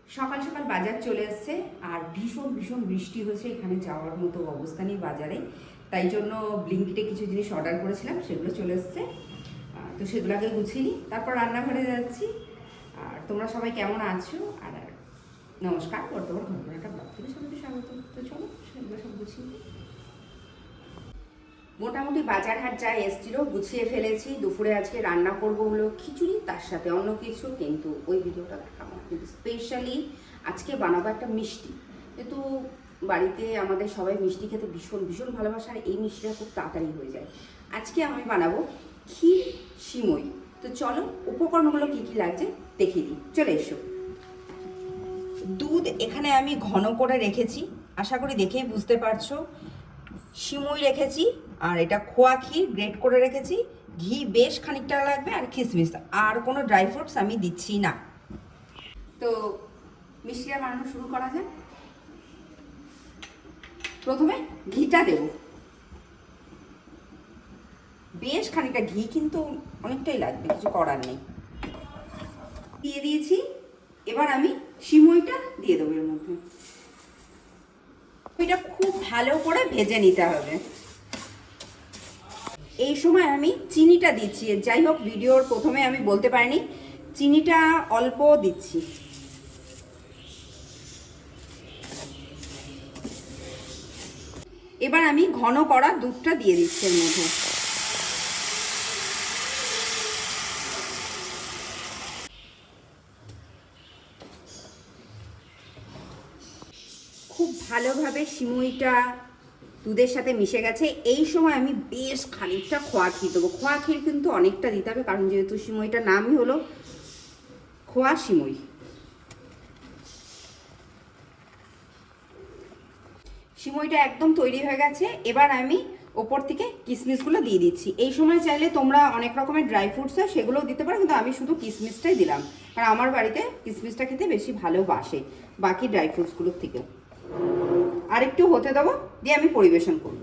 সকাল সকাল বাজার চলে এসছে আর ভীষণ ভীষণ বৃষ্টি হয়েছে, এখানে যাওয়ার মতো অবস্থা নেই বাজারে, তাই জন্য ব্লিঙ্কিটে কিছু জিনিস অর্ডার করেছিলাম, সেগুলো চলে এসছে। তো সেগুলো আগে গুছিয়ে নিই, তারপর রান্নাঘরে যাচ্ছি। আর তোমরা সবাই কেমন আছো? আর নমস্কার, বর্তমান ঘটনাটা ব্লগ থেকে সবাইকে স্বাগত। তো চলো সেগুলো সব গুছিয়ে নিই। মোটামুটি বাজার হাট যা এসেছিলো গুছিয়ে ফেলেছি। দুপুরে আজকে রান্না করব হলো খিচুড়ি, তার সাথে অন্য কিছু, কিন্তু ওই ভিডিওটা দেখাবো না। কিন্তু স্পেশালি আজকে বানাবো একটা মিষ্টি, কিন্তু বাড়িতে আমাদের সবাই মিষ্টি খেতে ভীষণ ভীষণ ভালোবাসে, আর এই মিষ্টিটা খুব তাড়াতাড়ি হয়ে যায়। আজকে আমি বানাবো ক্ষীর সিমই। তো চলো উপকরণগুলো কী কী লাগছে দেখিয়ে দিই, চলে এসো। দুধ এখানে আমি ঘন করে রেখেছি, আশা করি দেখেই বুঝতে পারছো। সিমই রেখেছি, আর এটা খোয়া ক্ষীর গ্রেট করে রেখেছি। ঘি বেশ খানিকটা লাগবে, আর কিশমিশ, আর কোনো ড্রাই ফ্রুটস আমি দিচ্ছি না। তো মিষ্টিটা বানানো শুরু করা যায়। প্রথমে ঘিটা দেব, বেশ খানিকটা ঘি, কিন্তু অনেকটাই লাগবে, কিছু করার নেই। দিয়ে দিয়েছি, এবার আমি সিমইটা দিয়ে দেবো এর মধ্যে। এটা খুব ভালো করে ভেজে নিতে হবে। এই সময় আমি চিনিটা দিচ্ছি, যাই হোক ভিডিওর প্রথমে আমি বলতে পারিনি, চিনিটা অল্প দিচ্ছি। এবার আমি ঘন করা দুধটা দিয়ে দিচ্ছি এর মধ্যে। খুব ভালোভাবে সিমইটা দুধের সাথে মিশে গেছে। এই সময় আমি বেশ খানিকটা খোয়া ক্ষীর দেবো। খোয়া ক্ষীর কিন্তু অনেকটা দিতে হবে, কারণ যেহেতু সিমইটার নামই হলো খোয়া সিমই। সিমইটা একদম তৈরি হয়ে গেছে। এবার আমি ওপর থেকে কিশমিশগুলো দিয়ে দিচ্ছি। এই সময় চাইলে তোমরা অনেক রকমের ড্রাই ফ্রুটস হয় সেগুলোও দিতে পারো, কিন্তু আমি শুধু কিশমিশটাই দিলাম, কারণ আমার বাড়িতে কিশমিশটা খেতে বেশি ভালোবাসে বাকি ড্রাই ফ্রুটসগুলোর থেকে। আর একটু হতে দেবো, দিয়ে আমি পরিবেশন করব।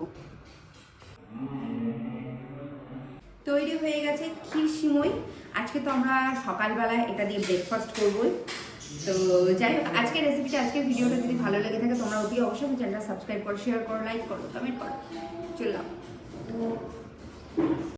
তৈরি হয়ে গেছে ক্ষীর সিমই। আজকে তো আমরা সকালবেলায় এটা দিয়ে ব্রেকফাস্ট করবই। তো যাই হোক, আজকের রেসিপিটা, আজকের ভিডিওটা যদি ভালো লেগে থাকে তোমরা অতি অবশ্যই চ্যানেলটা সাবস্ক্রাইব করো, শেয়ার করো, লাইক করো, কমেন্ট করো। চললাম।